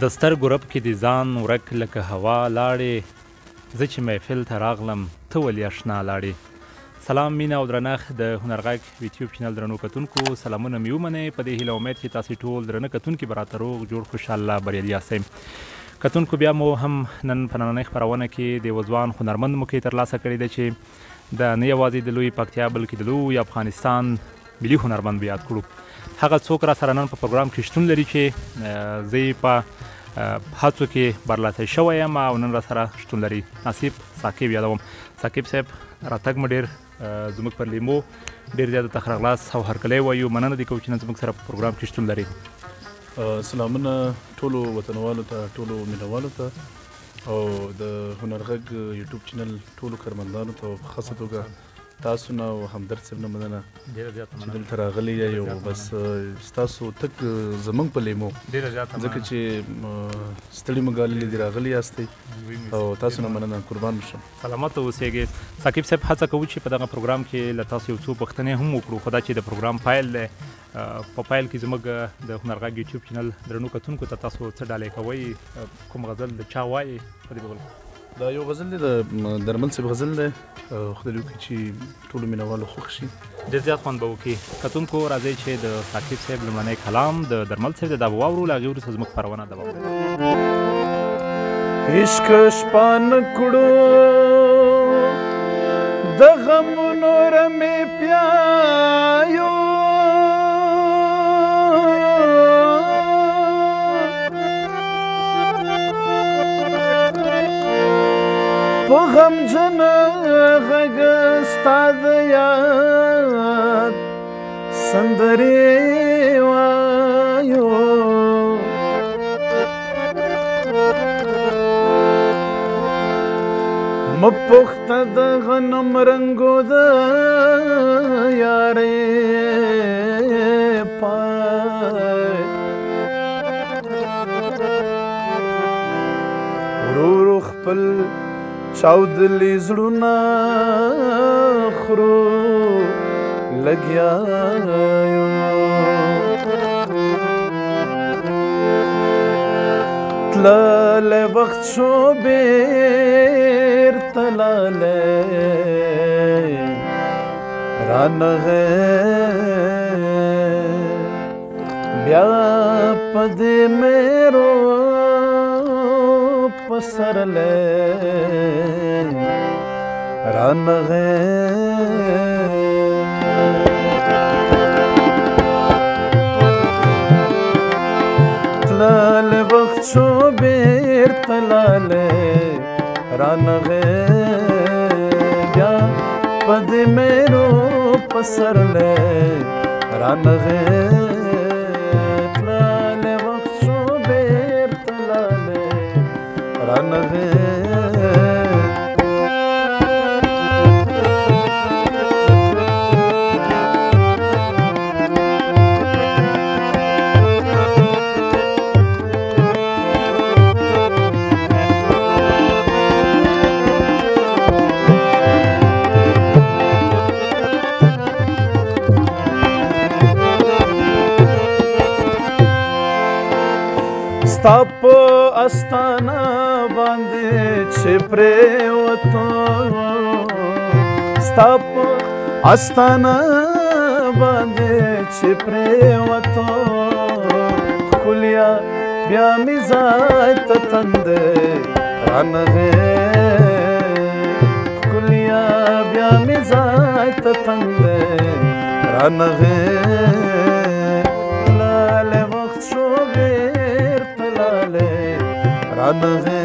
د سترګو رپ کې د ځان ورک لکه هوا لاړې زه چې محفل ته راغلم ته ولې اشنا لاړې. سلام مینه او درنښت د هنرغږ یوټیوب چینل درنو کتونکو، سلامونه مې ومنئ. په دې هیله امید چې تاسې ټول درنه کتونکي به راته روغ جوړ خوشحاله بریالي یاستئ. کتونکو بیا مو هم نن په نننۍ خپرونه کې د یوه ځوان هنرمند موقع ترلاسه کړې ده چې د نه یوازې د لوی پکتیا بلکې د لوی افغانستان ملي هنرمند به یاد کړو. هغه څوک را سره نن په پروګرام کې شتون لري چې زه یې په هڅو کې برلاسی شوی یم او نن را سره شتون لري. نصیب ثاقب یادوم. ثاقب صاحب راتګ مو ډېر زموږ پر لیمو ډېر زیاته تخرغلاس او هرکلی وایو. مننه دې کوو چې نن زموږ سره په پروګرام کې شتون لري. سلامونه ټولو وطنوالو ته، ټولو مینوالو ته او د هنرغږ یوټیوب چینل ټولو کارمندانو ته په خاصه توګه تاسو نه او همدرد صاحب نه مننه چې دلته راغلي یئ او بس ستاسو تک زموږ په لیمو ځکه چې ستړي مګاللي دي راغلي یاستئ او تاسو نه مننه، قربان شم. سلامت اوسېږئ. ثاقب صاحب هڅه کوو چې په دغه پروګرام کې له تاسو یو څو پوښتنې هم وکړو، خو دا چې د پروګرام پیل دی په پیل کې زموږ د هنرغږ یوټیوب چینل درنو کتونکو ته تاسو څه ډالۍ کوئ؟ کوم غزل د چا وایي په دې بول؟ دا یو غزل دی د درمل صاحب غزل دی، خدای دې وکړي چې ټولو مینوالو خوښ شي، ډېر زیات خوند به وکړي. کتونکو راځئ چې د ثاقب صاحب لومړنی کلام د درمل صاحب د دا به واورو، له هغې وروسته زموږ خپرونه دوام کوي. عشق شپه نه کړو د غمونو رمې پیایو په غمجنه غږ ستا د یاد سندرې وایو مه پوښته د غنم رنګو د یارې پای ورو ورو خپل چاودلي زړونه خورو لګیا یو تللی وخت شو بیرته لالی رانغی بیا په دې میرو پسرلی رانغی تللی وخت شو بیرته لالی رانغی بیا په دې میرو پسرلی رانغی تللی وخت شو بیرته لالی رانغی ستا په استانه باندې چې پرېوتو ستا په استانه باندې چې پرېوتو ښکلیا بیا مې ځای ته تندی رانغی ښکلیا بیا مې ځای ته تندی رانغی تللی وخت شو رانغی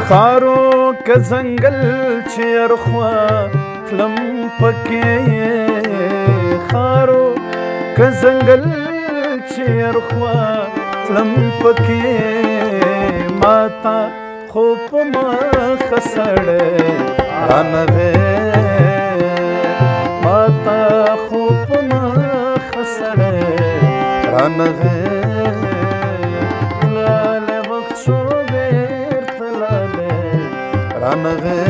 خارو که زنګل چې هرخوا تلم پکې خارو که زنګل چې هرخوا تلم پکې ماتا خوب ما خسړې رانغې ماتا خوب ما خسړې رانغې لاله وخت شو بیرته لاله رانغې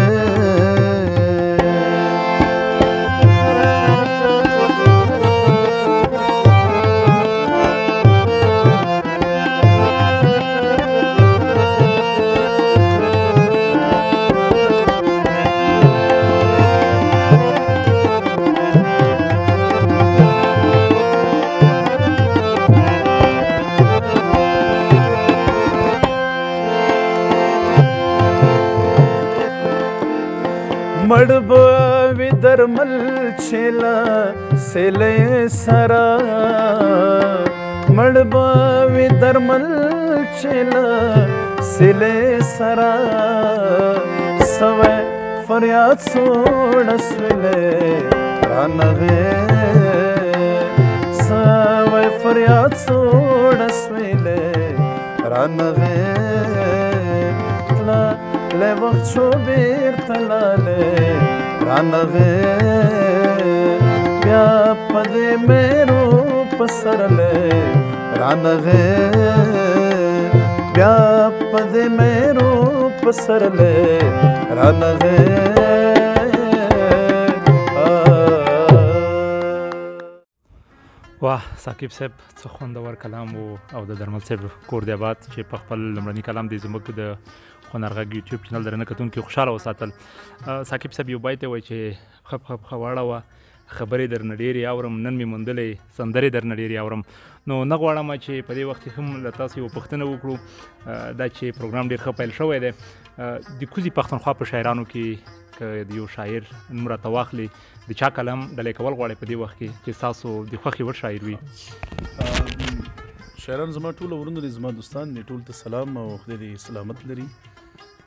मड़बवी दरमल छेला सेले सरा मड़बवी दरमल छेला सेले सरा सवे फरियाद सोड़सले रानगे सवे फरियाद सोड़सले रानगे ले वक्त शो बेरते लाले रानगे ब्या पदे मेरो पसरले रानगे ब्या पदे मेरो पसरले रानगे واه ساقب صاحب څه خوندور کلام او د درمل صاحب کور دی آباد چې په خپل لومړني کلام دی زموږ د هنرغږ یوټیوب چینل درنه کتونکي خوشحاله وساتل. ساقب صاحب یو بیت وایي چې خپ واړه خبرې درنه ډېرې اورم نن مې موندلې سندرې درنه ډېرې اورم. نو نه غواړم چې په دې وخت کې هم له تاسو یو پوښتنه وکړو دا چې پروګرام ډېر ښه پیل شوی دی د کوزي پښتونخوا په شاعرانو کې که د یو شاعر نوم راته واخلي د چا کلام ډلې کول غواړئ په دې وخت کې چې ستاسو د خوښې وړ شاعر وي؟ شاعران زما ټول ورونه دي زما دوستان دي ټول ته سلام او خدای دې سلامت لري.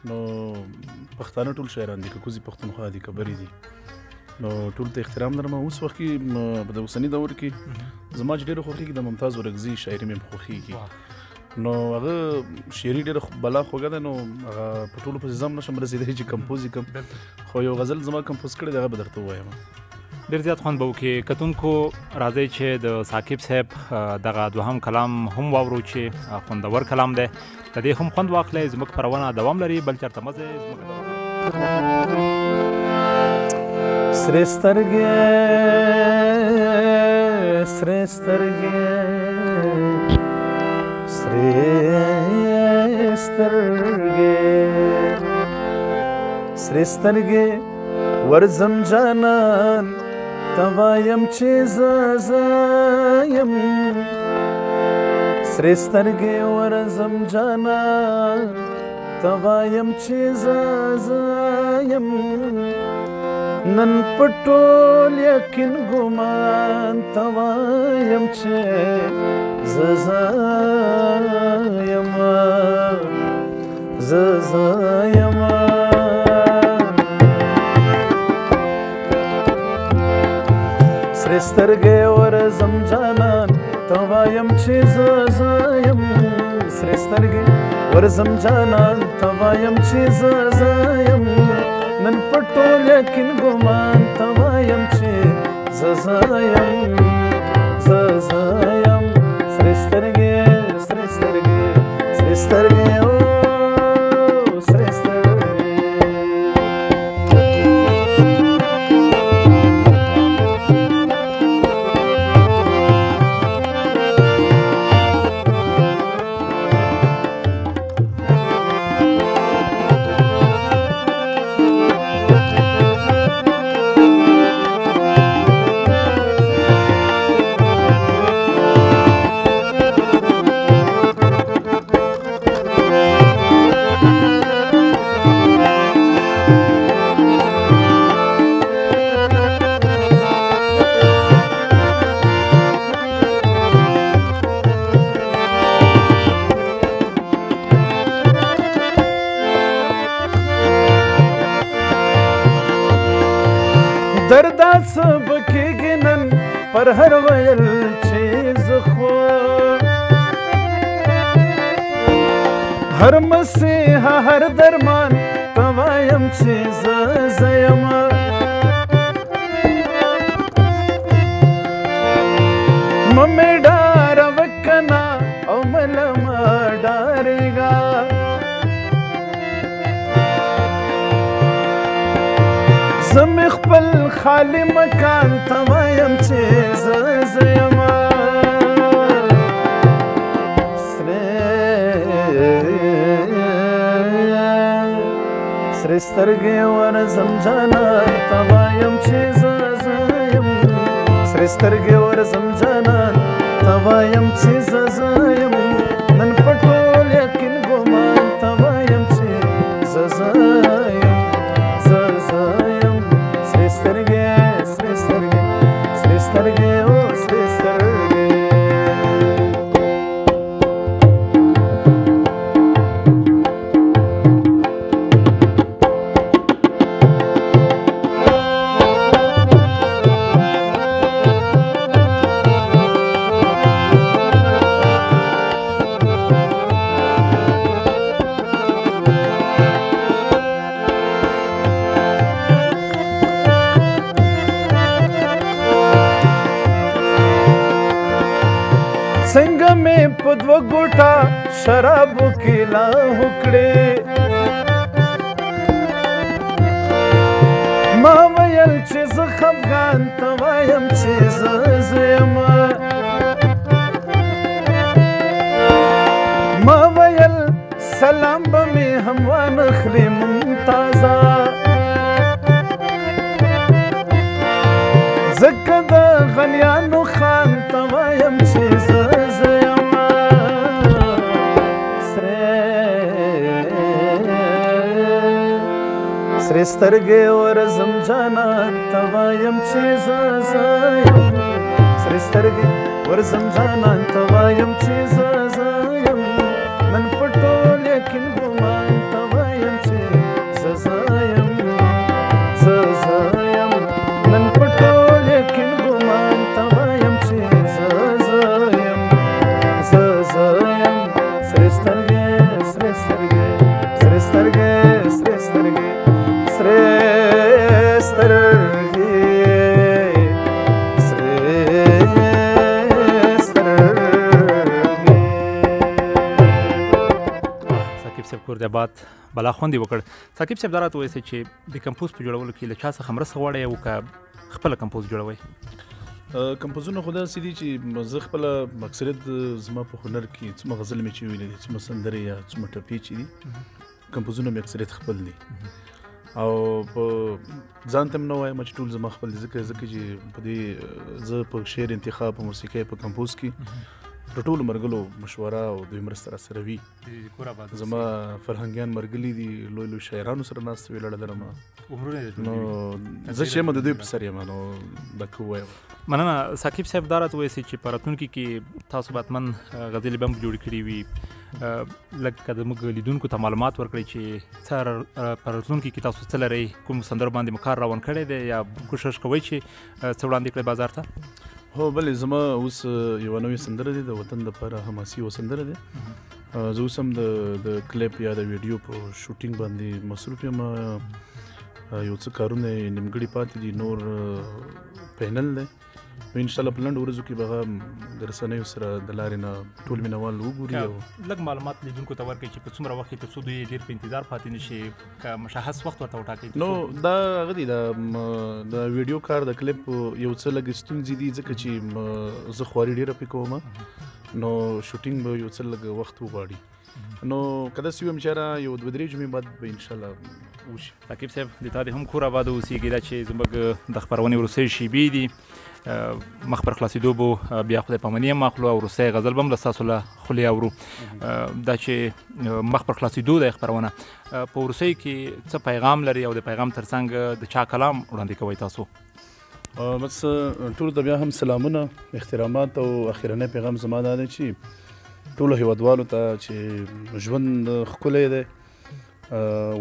نو پښتانه ټول شاعران دي که کوزي پښتونخوا دي که بري دي نو ټول ته احترام لرم. اوس وخت کې په د اوسني دور کې زما چې ډېره خوښېږي د ممتاز اورکزي شاعري مې خوښېږي نو هغه شعري ډېره بلا خوږه ده نو هغه په ټولو پسې ځم نشم رسېدلی چې کمپوز یې کړم خو یو غزل زما کمپوز کړی دی هغه به درته ووایم. ډېر زیات خوند به وکړي. کتونکو راځئ چې د ساقب صاحب دغه دوهم کلام هم واورو چې خوندور کلام دی د دې هم خوند واخلئ. زموږ خپرونه دوام لري بل چېرته مه ځئ. سرې سترګې سرې سترګې سرې سترګې سرې سترګې ورځم جانان ته وایم چې زه یم سرې سترګې ورځم جانان ته وایم چې زه یم نن په ټول یقین ګمان ته وایم چې زه یم زه یم سرې سترګې ورځم جانان ته وایم چې زه یم سرې سترګې ورځم جانان ته وایم چې زه یم نن په ټول یقین ګمان ته وایم چې زه یم سرې سترګې سرې سترګې سرې سترګې او سرې سترګې دردا څه به کېږي نن پر هر ویل چې زه خو هر مسیحا هر درمان توایم چې زه یم ممې ډاره وکنه او مله مه ډارېږه زه مې خپل خالي مکان ته وایم چې زه یم سرې سترګې ورځم جانان ته وایم چې زه یم سرې سترګې ورځم جانان ته وایم چې زه یم نن په ټول یقین ګمان ته وایم چې زه یم سرې سترګې سرې سترګې سرې سترګې او سرې سترګې څنګه مې په دوه ګوټه شرابو کې لا وکړې ما ویل چې زه خفګان ته وایم چې زه یم ما ویل سلام به مې هم وانخلې ممتازه ځکه د غلیانو خان ته وایم چې زه یم سرې سترګې ورځم جانان ته وایم چې زه یم سرې سترګې ورځم جانان ته وایم چې زه یم نن په ټول یقین ګمان ته وایم چې زه یم نن په ټول یقین ګمان ته وایم چې زه یم سرې سترګې سرې سترګې سرې سترګې سرې سترګې سرې سترګې ثاقب صاحب کور د آباد بلا خوندې وکړ. ثاقب صاحب دا راته ووایئ چې د کمپوز په جوړولو کې له چا څخه مرسته غواړئ او که خپله کمپوز جوړوئ؟ کمپوزونه خو داسې دي چې زه خپله اکثریت زما په هنر کې څومره غزل مې چې ویلې دي څومره سندرې یا څومره ټپې چې دي کمپوزونه مې اکثریت خپل دي او په ځان ته هم نه وایم چې ټول زما خپل دي ځکه چې په دې زه په شعر انتخاب په موسیقۍ په کمپوز کې تر ټولو مرګلو مشوره او دوی مرسته راسره وي زما فرهنګیان مرګلي دي لوی لوی شاعرانو سره ناست وي لړه لرم نو زه چې یم د دوی په سر یم نو دا که ووایم مننه. ثاقب صاحب دا راته ووایئ چې په راتلونکي کې تاسو به حتمن غزلې به هم جوړې کړې وي لږ که زموږ لیدونکو ته معلومات ورکړئ چې څه په راتلونکي کې تاسو څه لرئ کوم سندرو باندې مو کار روان کړی دی یا کوشش کوئ چې څه وړاندې کړئ بازار ته؟ هو بلې زما اوس یوه نوې سندره دی د وطن دپاره حماسي یوه سندره دی زه اوس هم د کلیپ یا د ویډیو په شوټینګ باندې مصروف یم یو څه کارونه نیمګړي پاتې دي نور پینل دی انشاءالله په لنډو ورځو کې به هغه د رسنیو سره د لارې نه ټول مینوال وګوري او لږ معلومات لیدونکو ته ورکړئ چې په څومره وخت کې تر څو دوی ډېر په انتظار پاتې نه شي که مشخص وخت ورته وټاکئ نو دا هغه دي د ویډیو کار د کلیپ یو څه لږ ستونزې دي ځکه چې زه خواري ډېره پرې کوم نو شوټینګ به یو څه لږ وخت وغواړي نو که داسې ویم چې یو دوه درې جمعې بعد به انشاءالله وشي. ثاقب صاحب د تا دې هم کور آباد اوسېږي دا چې زموږ د خپرونې وروستۍ شیبې دي مخ پر خلاصېدو به بیا خدای پاماني هم اخلو او وروستی غزل به هم له ستاسو له خولې اورو دا چې مخ پر خلاصېدو دی خپرونه په وروستۍ کې څه پیغام لري او د پیغام تر څنګ د چا کلام وړاندې کوئ تاسو؟ بس ټولو ته بیا هم سلامونه احترامات او اخرنی پیغام زما دا دی چې ټولو هیوادوالو ته چې ژوند ښکلی دی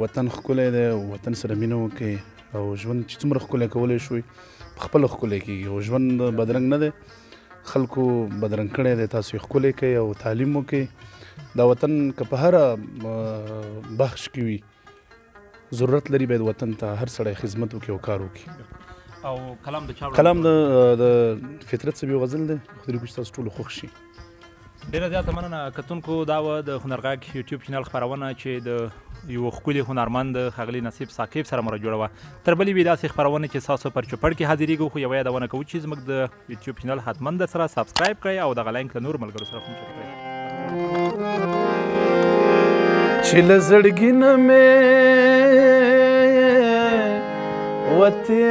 وطن ښکلی دی وطن سره مینه وکړئ او ژوند چې څومره ښکلی کولی شوئ پخپله ښکلی کېږي او ژوند بدرنګ نه دی خلکو بدرنګ کړی دی تاسو یې ښکلی کوئ او تعلیم وکړئ دا وطن که په هره بخش کې وي ضرورت لري باید وطن ته هر سړی خدمت وکړي او کار وکړي. او کلام د چا کلام د فطرت صاحب یو غزل دی خدای دې ستاسو ټولو خوښ شي. ډېره زیاته مننه کتونکو. دا وه د هنرغږ یوټیوب چینل خپرونه چې د یو ښکلي هنرمند ښاغلي نصیب ثاقب سره مو راجوړه وه. تر بلې وي داسې خپرونې چې ستاسو پر چوپړ کې حاضرېږو، خو یوه یادونه کوو چې زموږ د یوټیوب چینل حتما در سره سبسکرایب کړئ او دغه لینک له نورو ملګرو سره هم شریک کړئ. چې له زړګي نه مې وتې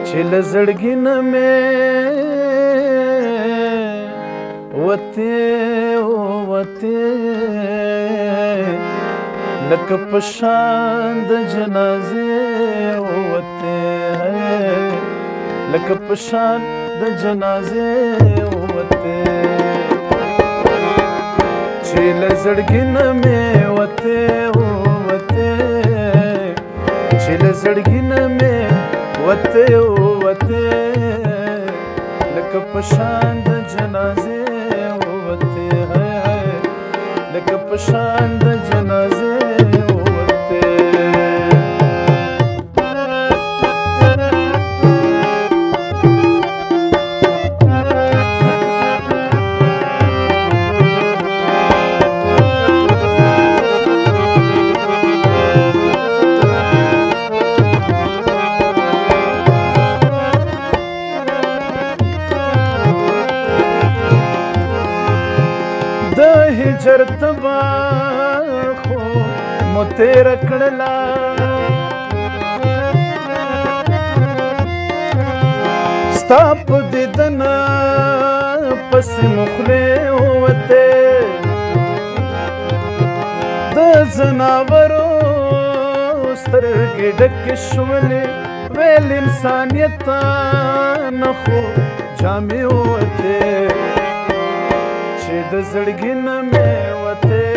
چې له زړګي نه مې وتې لکه په شان د جنازې وتې لکه په شان د جنازې وتې چې له زړګي نه مې وتې چې له زړګي نه مې وتې لکه په شان د جنازې وتې لکه په شان د جنازې وتې. هجر تبا خو مو تیر کړلا ستا په دیدن پسې مخلې وته د زناورو سترګې ډکې شولې ویل انسانیت نه خو جامې وته چې د زړګي نه مې وتې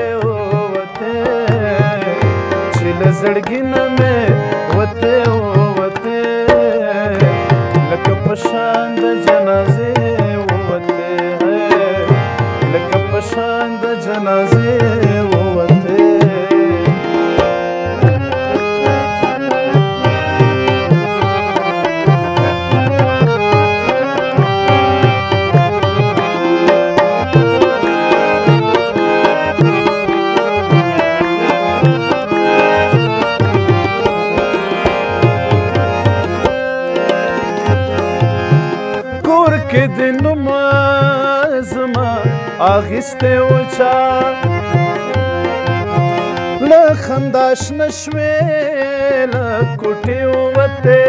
چې له زړګي نه مې وتې لکه په شان د جنازې وتې لکه په شان د جنازې وتې. کې د نومه زما اخیستی و چا له خندا شنه شوې له کوټې ووتې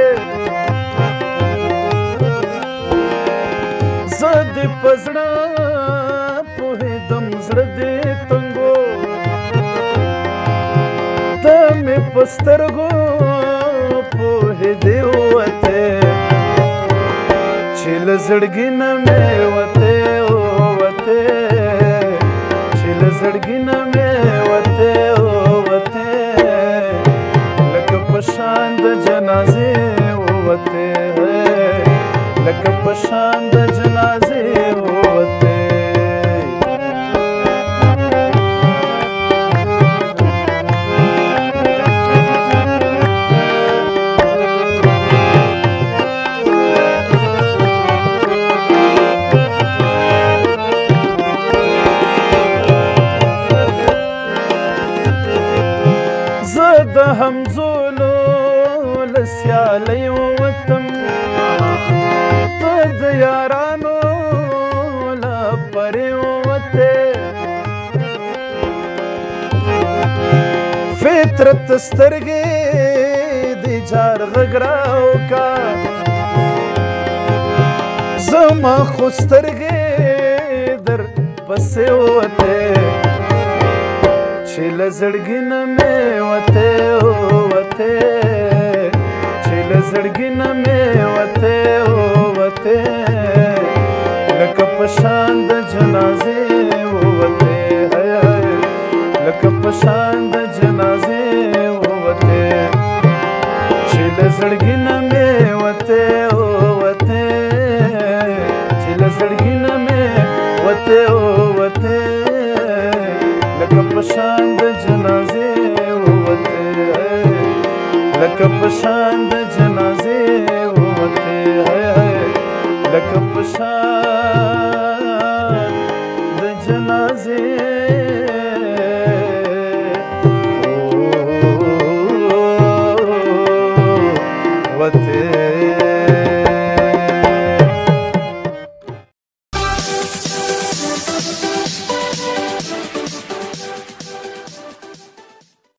زه دې په زړه پوهېدم زړه دې تنګو ته مې په سترګو پوهېدې ووتې چې له زړګي نه مې وتې چې له زړګي نه مې وتې لکه په شان د جنازې وتې لکه په شان د جنازې وتې. د همزولو له سیالۍ ووتم ته د یارانو له پرې ووتې فطرت سترګې د جار غږ راوکا زما خو سترګې در پسې ووتې چې له زړګي نه مې وتې چې له زړګي نه مې وتې لکه په شان د جنازې ووتې لکه په شان د جنازې ووتې چې له زړګي نه مې وتې لکه په شان د جنازې ووتې لکه په شان د جنازې ووتې لکه په شان د جنازې ووتې